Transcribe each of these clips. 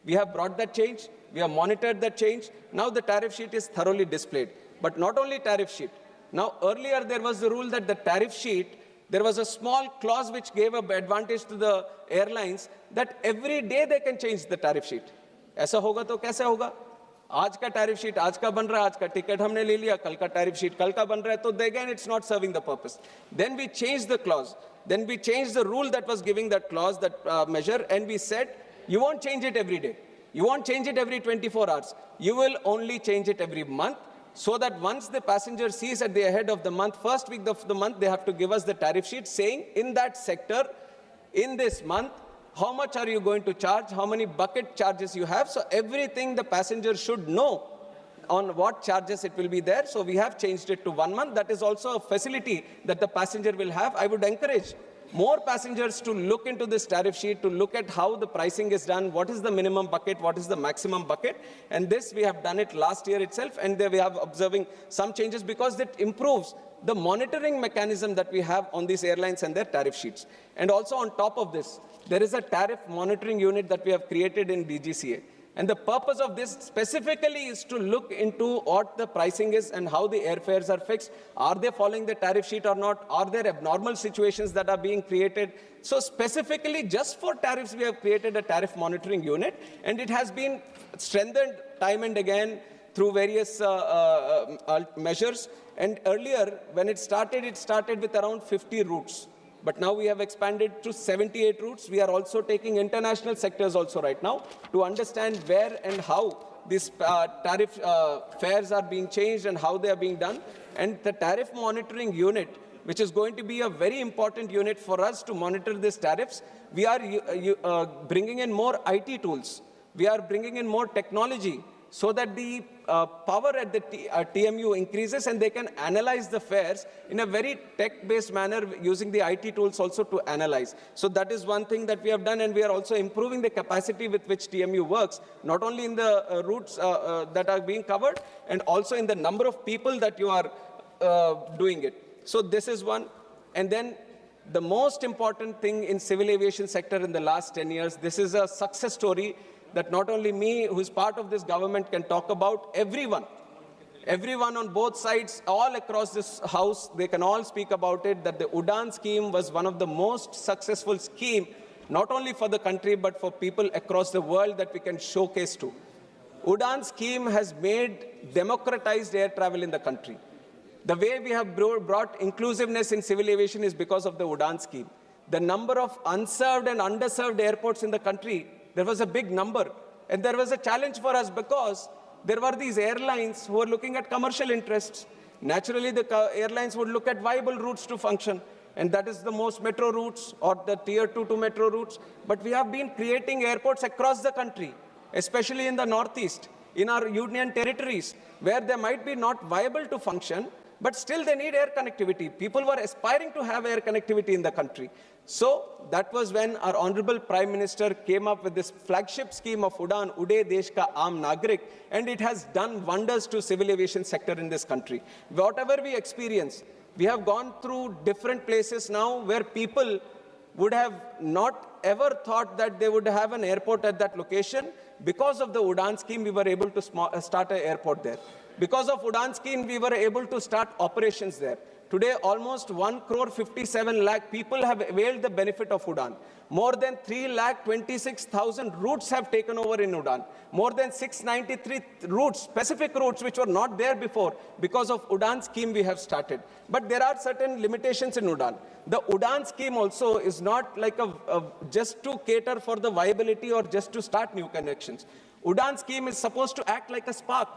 We have brought that change. We have monitored that change. Now the tariff sheet is thoroughly displayed. But not only tariff sheet. Now earlier there was the rule that the tariff sheet, there was a small clause which gave an advantage to the airlines that every day they can change the tariff sheet. ऐसा होगा तो कैसे होगा? आज का tariff sheet आज का बन रहा है, आज का ticket हमने ले लिया, कल का tariff sheet कल का बन रहा है, तो again it's not serving the purpose. Then we changed the clause. Then we changed the rule that was giving that clause, that measure, and we said, you won't change it every day. You won't change it every 24 hours. You will only change it every month, so that once the passenger sees at the head of the month, first week of the month, they have to give us the tariff sheet saying, in that sector, in this month, how much are you going to charge, how many bucket charges you have. So everything the passenger should know on what charges it will be there. So we have changed it to 1 month. That is also a facility that the passenger will have. I would encourage more passengers to look into this tariff sheet, to look at how the pricing is done, what is the minimum bucket, what is the maximum bucket. And this, we have done it last year itself, and there we have observing some changes because it improves the monitoring mechanism that we have on these airlines and their tariff sheets. And also on top of this, there is a tariff monitoring unit that we have created in DGCA. And the purpose of this specifically is to look into what the pricing is and how the airfares are fixed. Are they following the tariff sheet or not? Are there abnormal situations that are being created? So specifically just for tariffs, we have created a tariff monitoring unit, and it has been strengthened time and again through various measures. And earlier, when it started with around 50 routes. But now we have expanded to 78 routes. We are also taking international sectors also right now to understand where and how these tariff fares are being changed and how they are being done. And the tariff monitoring unit, which is going to be a very important unit for us to monitor these tariffs, we are bringing in more IT tools. We are bringing in more technology so that the power at the TMU increases and they can analyze the fares in a very tech-based manner using the IT tools also to analyze. So that is one thing that we have done, and we are also improving the capacity with which TMU works, not only in the routes that are being covered, and also in the number of people that you are doing it. So this is one. And then the most important thing in civil aviation sector in the last 10 years, this is a success story that not only me, who is part of this government, can talk about. Everyone on both sides, all across this house, they can all speak about it, that the Udan scheme was one of the most successful scheme, not only for the country, but for people across the world that we can showcase to. Udan scheme has made democratized air travel in the country. The way we have brought inclusiveness in civil aviation is because of the Udan scheme. The number of unserved and underserved airports in the country, there was a big number. And there was a challenge for us because there were these airlines who were looking at commercial interests. Naturally, the airlines would look at viable routes to function. And that is the most metro routes or the tier 2 to metro routes. But we have been creating airports across the country, especially in the Northeast, in our union territories, where they might be not viable to function, but still they need air connectivity. People were aspiring to have air connectivity in the country. So that was when our Honorable Prime Minister came up with this flagship scheme of Udan, Ude Desh Ka Aam Nagrik, and it has done wonders to civil aviation sector in this country. Whatever we experience, we have gone through different places now where people would have not ever thought that they would have an airport at that location. Because of the Udan scheme, we were able to start an airport there. Because of Udan scheme, we were able to start operations there. Today, almost 1,57 lakh people have availed the benefit of Udan. More than 3,26,000 routes have taken over in Udan. More than 693 routes, specific routes which were not there before, because of Udan scheme we have started. But there are certain limitations in Udan. The Udan scheme also is not like just to cater for the viability or just to start new connections. Udan scheme is supposed to act like a spark.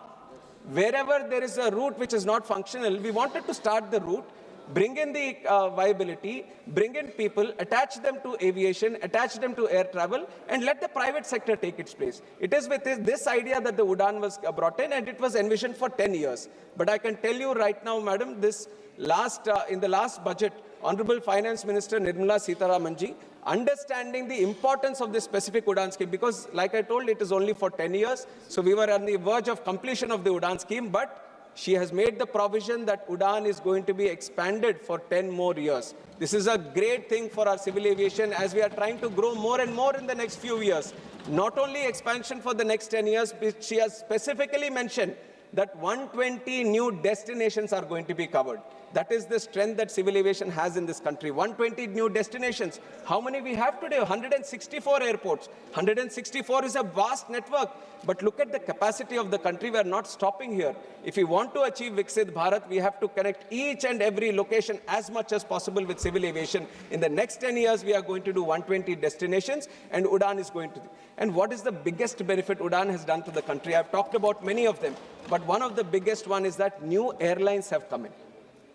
Wherever there is a route which is not functional, we wanted to start the route, bring in the viability, bring in people, attach them to aviation, attach them to air travel, and let the private sector take its place. It is with this idea that the Udan was brought in, and it was envisioned for 10 years. But I can tell you right now, madam, in the last budget, Honorable Finance Minister Nirmala Sitharaman ji, understanding the importance of this specific Udan scheme, because like I told, it is only for 10 years. So we were on the verge of completion of the Udan scheme, but she has made the provision that Udan is going to be expanded for 10 more years. This is a great thing for our civil aviation as we are trying to grow more and more in the next few years. Not only expansion for the next 10 years, but she has specifically mentioned that 120 new destinations are going to be covered. That is the strength that civil aviation has in this country. 120 new destinations. How many we have today? 164 airports. 164 is a vast network. But look at the capacity of the country. We are not stopping here. If we want to achieve Viksit Bharat, we have to connect each and every location as much as possible with civil aviation. In the next 10 years, we are going to do 120 destinations, and Udan is going to. And what is the biggest benefit Udan has done to the country? I've talked about many of them, but one of the biggest one is that new airlines have come in.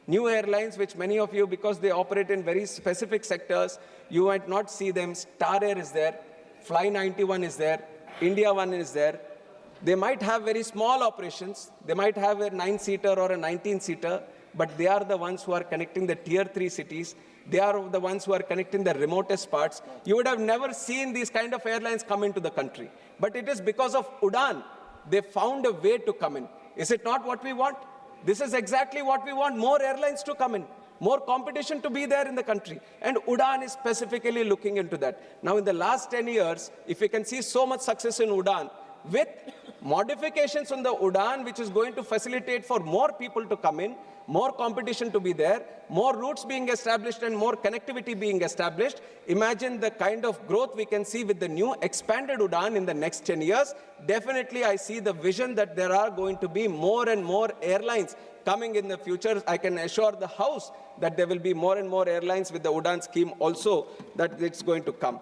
New airlines, which many of you, because they operate in very specific sectors, you might not see them. Star Air is there, Fly 91 is there, India One is there. They might have very small operations. They might have a 9-seater or a 19-seater, but they are the ones who are connecting the tier 3 cities. They are the ones who are connecting the remotest parts. You would have never seen these kind of airlines come into the country. But it is because of Udan, they found a way to come in. Is it not what we want? This is exactly what we want, more airlines to come in, more competition to be there in the country. And Udan is specifically looking into that. Now, in the last 10 years, if we can see so much success in Udan, with modifications on the Udan, which is going to facilitate for more people to come in, more competition to be there, more routes being established and more connectivity being established. Imagine the kind of growth we can see with the new expanded Udan in the next 10 years. Definitely, I see the vision that there are going to be more and more airlines coming in the future. I can assure the House that there will be more and more airlines with the Udan scheme also, that it's going to come.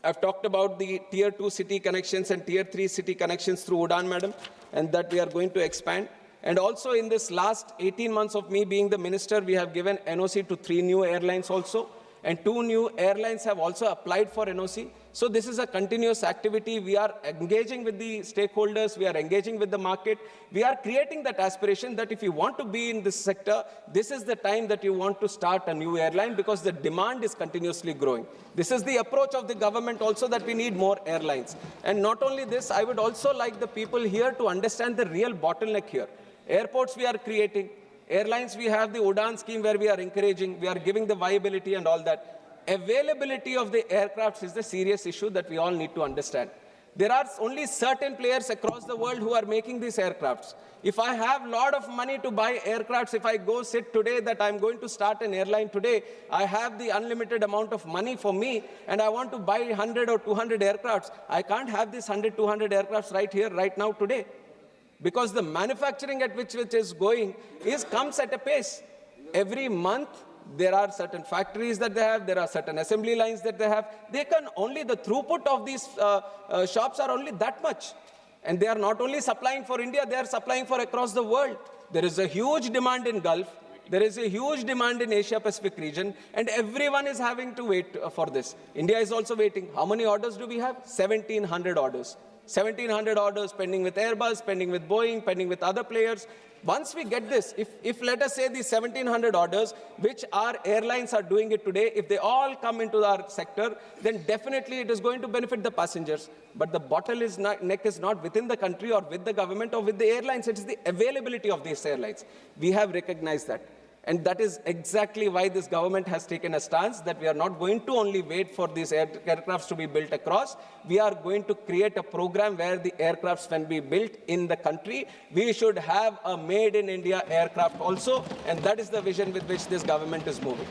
I've talked about the tier 2 city connections and tier 3 city connections through Udan, madam, and that we are going to expand. And also in this last 18 months of me being the minister, we have given NOC to 3 new airlines also, and 2 new airlines have also applied for NOC. So this is a continuous activity. We are engaging with the stakeholders. We are engaging with the market. We are creating that aspiration that if you want to be in this sector, this is the time that you want to start a new airline, because the demand is continuously growing. This is the approach of the government also, that we need more airlines. And not only this, I would also like the people here to understand the real bottleneck here. Airports we are creating. Airlines, we have the Udan scheme where we are encouraging, we are giving the viability and all that. Availability of the aircrafts is the serious issue that we all need to understand. There are only certain players across the world who are making these aircrafts. If I have a lot of money to buy aircrafts, if I go sit today that I'm going to start an airline today, I have the unlimited amount of money for me, and I want to buy 100 or 200 aircrafts. I can't have this 100, 200 aircrafts right here, right now, today. Because the manufacturing at which it is going comes at a pace. Every month, there are certain factories that they have, there are certain assembly lines that they have. They can only, the throughput of these shops are only that much. And they are not only supplying for India, they are supplying for across the world. There is a huge demand in Gulf. There is a huge demand in Asia-Pacific region, and everyone is having to wait for this. India is also waiting. How many orders do we have? 1,700 orders. 1,700 orders pending with Airbus, pending with Boeing, pending with other players. Once we get this, if let us say these 1,700 orders, which our airlines are doing it today, if they all come into our sector, then definitely it is going to benefit the passengers. But the bottleneck is not within the country or with the government or with the airlines. It is the availability of these airlines. We have recognized that. And that is exactly why this government has taken a stance that we are not going to only wait for these aircrafts to be built across. We are going to create a program where the aircrafts can be built in the country. We should have a made in India aircraft also, and that is the vision with which this government is moving.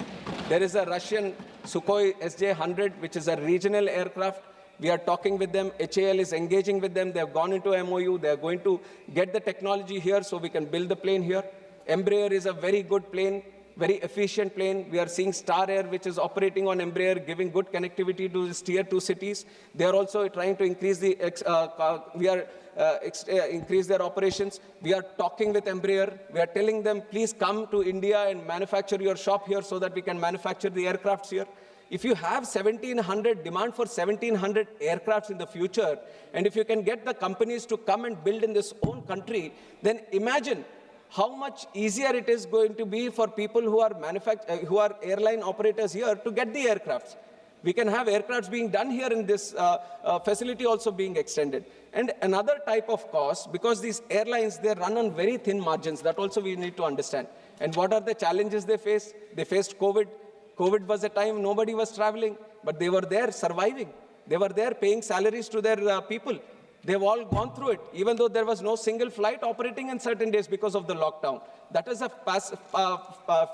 There is a Russian Sukhoi SJ-100, which is a regional aircraft. We are talking with them. HAL is engaging with them. They have gone into MOU. They are going to get the technology here so we can build the plane here. Embraer is a very good plane, very efficient plane. We are seeing Star Air, which is operating on Embraer, giving good connectivity to these tier 2 cities. They are also trying to increase increase their operations. We are talking with Embraer. We are telling them, please come to India and manufacture your shop here so that we can manufacture the aircrafts here. If you have 1,700, demand for 1,700 aircrafts in the future, and if you can get the companies to come and build in this own country, then imagine how much easier it is going to be for people who are airline operators here to get the aircrafts. We can have aircrafts being done here in this facility also being extended. And another type of cost, because these airlines, they run on very thin margins, that also we need to understand. And what are the challenges they face? They faced COVID. COVID was a time nobody was traveling, but they were there surviving. They were there paying salaries to their people. They've all gone through it, even though there was no single flight operating in certain days because of the lockdown. That is a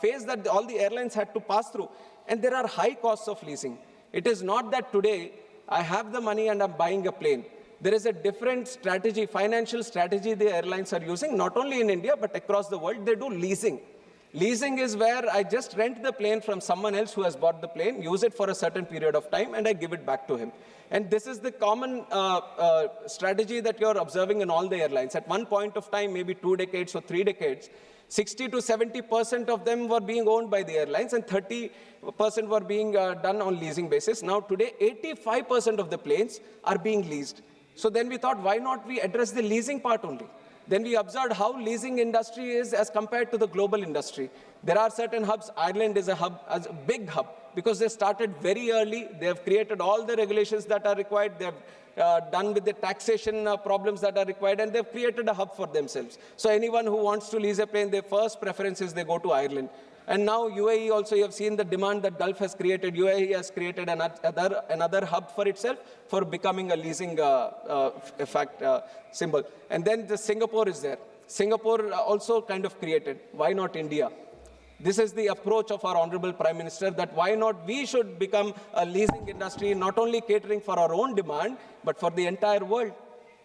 phase that all the airlines had to pass through. And there are high costs of leasing. It is not that today I have the money and I'm buying a plane. There is a different strategy, financial strategy the airlines are using, not only in India, but across the world. They do leasing. Leasing is where I just rent the plane from someone else who has bought the plane, use it for a certain period of time, and I give it back to him. And this is the common strategy that you're observing in all the airlines. At one point of time, maybe 2 decades or 3 decades, 60 to 70% of them were being owned by the airlines and 30% were being done on leasing basis. Now today, 85% of the planes are being leased. So then we thought, why not we address the leasing part only? Then we observed how leasing industry is as compared to the global industry. There are certain hubs. Ireland is a hub, as a big hub, because they started very early. They have created all the regulations that are required. They have done with the taxation problems that are required, and they've created a hub for themselves. So anyone who wants to lease a plane, their first preference is they go to Ireland. And now UAE also, you have seen the demand that Gulf has created. UAE has created another hub for itself for becoming a leasing symbol. And then the Singapore is there. Singapore also kind of created. Why not India? This is the approach of our Honorable Prime Minister, that why not we should become a leasing industry, not only catering for our own demand, but for the entire world.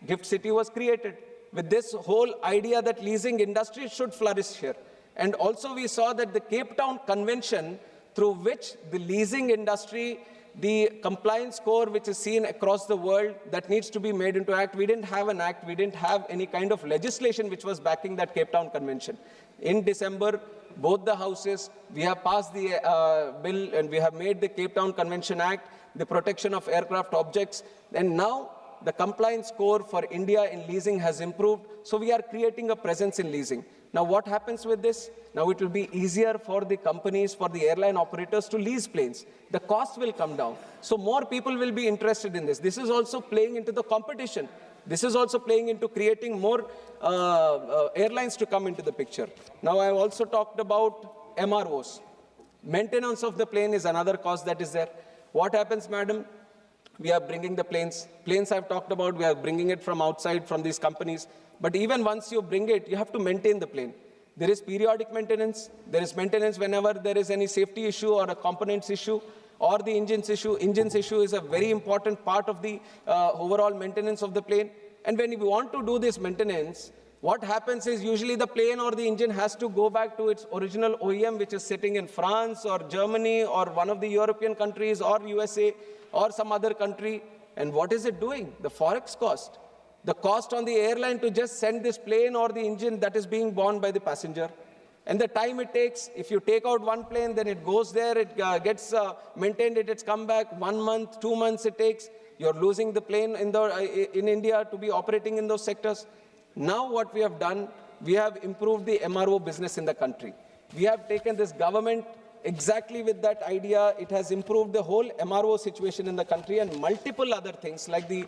Gift City was created with this whole idea that leasing industry should flourish here. And also we saw that the Cape Town Convention, through which the leasing industry, the compliance score which is seen across the world, that needs to be made into act. We didn't have an act, we didn't have any kind of legislation which was backing that Cape Town Convention. In December, both the houses, we have passed the bill and we have made the Cape Town Convention Act, the protection of aircraft objects, and now the compliance score for India in leasing has improved, so we are creating a presence in leasing. Now what happens with this? Now it will be easier for the companies, for the airline operators to lease planes. The cost will come down. So more people will be interested in this. This is also playing into the competition. This is also playing into creating more airlines to come into the picture. Now I also talked about MROs. Maintenance of the plane is another cost that is there. What happens, madam? We are bringing the planes. Planes I've talked about, we are bringing it from outside, from these companies. But even once you bring it, you have to maintain the plane. There is periodic maintenance. There is maintenance whenever there is any safety issue or a components issue or the engines issue. Engines issue is a very important part of the overall maintenance of the plane. And when you want to do this maintenance, what happens is usually the plane or the engine has to go back to its original OEM, which is sitting in France or Germany or one of the European countries or USA or some other country. And what is it doing? The forex cost. The cost on the airline to just send this plane or the engine, that is being borne by the passenger. And the time it takes, if you take out one plane, then it goes there, it gets maintained, it gets come back, 1 month, 2 months it takes. You're losing the plane in India to be operating in those sectors. Now what we have done, we have improved the MRO business in the country. We have taken this government exactly with that idea. It has improved the whole MRO situation in the country and multiple other things like the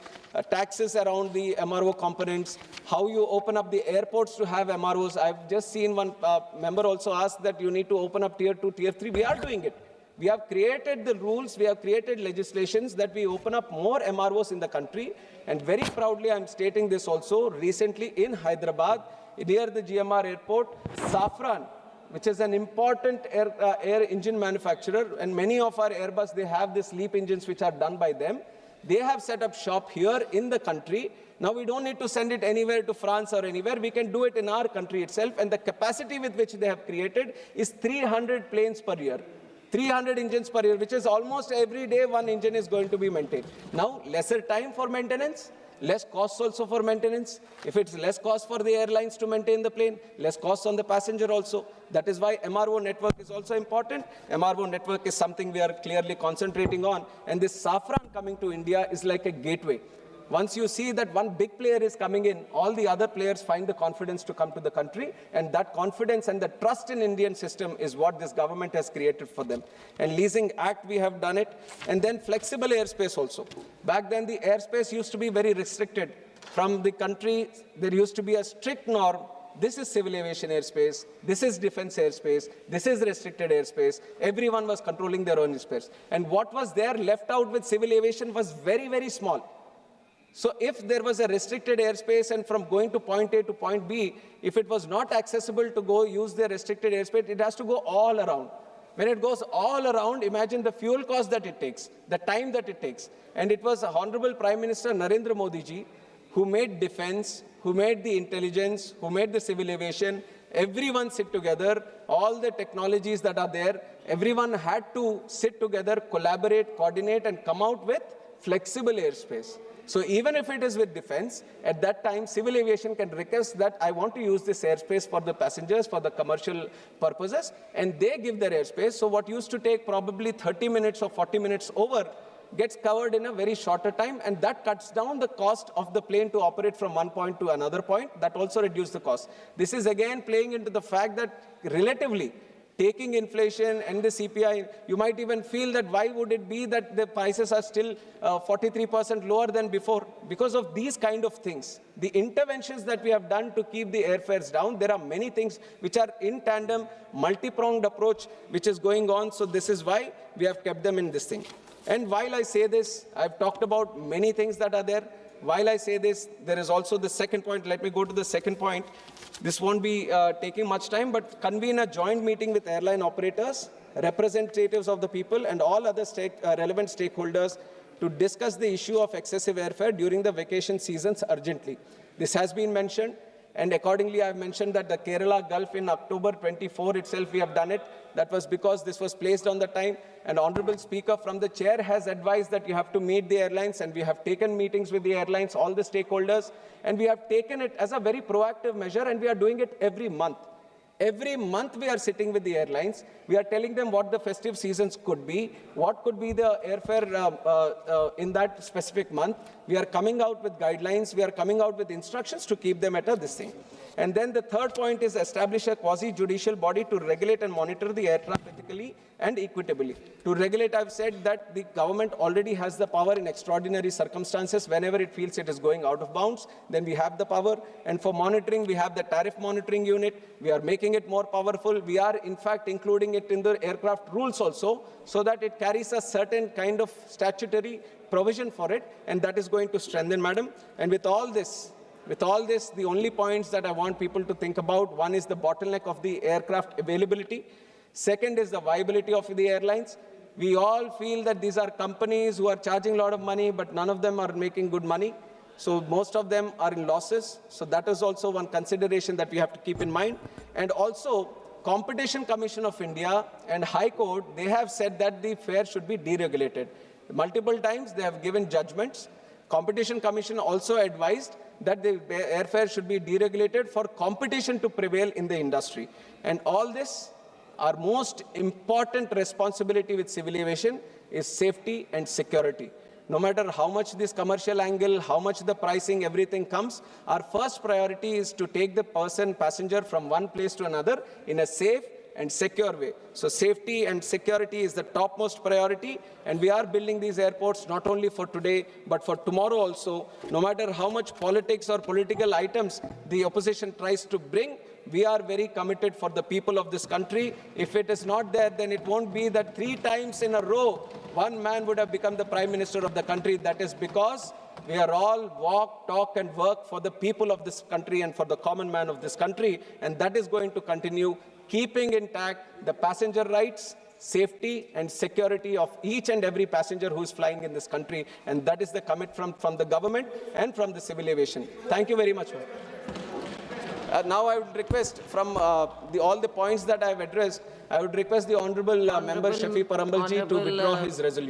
taxes around the MRO components, how you open up the airports to have MROs. I've just seen one member also ask that you need to open up tier 2, tier 3. We are doing it. We have created the rules, we have created legislations that we open up more MROs in the country. And very proudly, I'm stating this also, recently in Hyderabad, near the GMR airport, Safran, which is an important air engine manufacturer, and many of our Airbus, they have these LEAP engines which are done by them. They have set up shop here in the country. Now we don't need to send it anywhere to France or anywhere. We can do it in our country itself. And the capacity with which they have created is 300 planes per year. 300 engines per year, which is almost every day one engine is going to be maintained. Now, lesser time for maintenance, less costs also for maintenance. If it's less cost for the airlines to maintain the plane, less costs on the passenger also. That is why MRO network is also important. MRO network is something we are clearly concentrating on. And this Safran coming to India is like a gateway. Once you see that one big player is coming in, all the other players find the confidence to come to the country, and that confidence and the trust in Indian system is what this government has created for them. And Leasing Act, we have done it. And then flexible airspace also. Back then, the airspace used to be very restricted. From the country, there used to be a strict norm this is civil aviation airspace, this is defense airspace, this is restricted airspace. Everyone was controlling their own airspace. And what was there left out with civil aviation was very, very small. So if there was a restricted airspace and from going to point A to point B, if it was not accessible to go use the restricted airspace, it has to go all around. When it goes all around, imagine the fuel cost that it takes, the time that it takes. And it was Honorable Prime Minister Narendra Modi ji who made defense, who made the intelligence, who made the civil aviation. Everyone sit together, all the technologies that are there, everyone had to sit together, collaborate, coordinate, and come out with flexible airspace. So even if it is with defense, at that time, civil aviation can request that I want to use this airspace for the passengers, for the commercial purposes, and they give their airspace. So what used to take probably 30 minutes or 40 minutes over gets covered in a very shorter time, and that cuts down the cost of the plane to operate from one point to another point. That also reduces the cost. This is again playing into the fact that relatively, taking inflation and the CPI, you might even feel that why would it be that the prices are still 43% lower than before? Because of these kind of things. The interventions that we have done to keep the airfares down, there are many things which are in tandem, multi-pronged approach which is going on. So this is why we have kept them in this thing. And while I say this, I've talked about many things that are there. While I say this, there is also the second point. Let me go to the second point. This won't be taking much time, but convene a joint meeting with airline operators, representatives of the people, and all other relevant stakeholders to discuss the issue of excessive airfare during the vacation seasons urgently. This has been mentioned, and accordingly, I have mentioned that the Kerala Gulf in October 24 itself, we have done it. That was because this was placed on the time, and Honorable Speaker from the chair has advised that you have to meet the airlines, and we have taken meetings with the airlines, all the stakeholders, and we have taken it as a very proactive measure, and we are doing it every month. Every month we are sitting with the airlines. We are telling them what the festive seasons could be, what could be the airfare in that specific month. We are coming out with guidelines. We are coming out with instructions to keep them at this thing. And then the third point is establish a quasi-judicial body to regulate and monitor the air traffic ethically and equitably. To regulate, I've said that the government already has the power in extraordinary circumstances. Whenever it feels it is going out of bounds, then we have the power. And for monitoring, we have the tariff monitoring unit. We are making it more powerful. We are, in fact, including it in the aircraft rules also, so that it carries a certain kind of statutory provision for it, and that is going to strengthen, madam. And with all this, the only points that I want people to think about, one is the bottleneck of the aircraft availability. Second is the viability of the airlines. We all feel that these are companies who are charging a lot of money, but none of them are making good money. So most of them are in losses. So that is also one consideration that we have to keep in mind. And also, Competition Commission of India and High Court, they have said that the fare should be deregulated. Multiple times they have given judgments. Competition Commission also advised that the airfare should be deregulated for competition to prevail in the industry. And all this, our most important responsibility with civil aviation is safety and security. No matter how much this commercial angle, how much the pricing, everything comes, our first priority is to take the passenger from one place to another in a safe and secure way. So safety and security is the topmost priority, and we are building these airports not only for today, but for tomorrow also. No matter how much politics or political items the opposition tries to bring, we are very committed for the people of this country. If it is not there, then it won't be that 3 times in a row, one man would have become the Prime Minister of the country. That is because we are all walk, talk, and work for the people of this country and for the common man of this country. And that is going to continue, keeping intact the passenger rights, safety, and security of each and every passenger who is flying in this country. And that is the commitment from the government and from the civil aviation. Thank you very much. Now I would request from all the points that I have addressed, I would request the Honourable Member Shafi Parambalji to withdraw his resolution.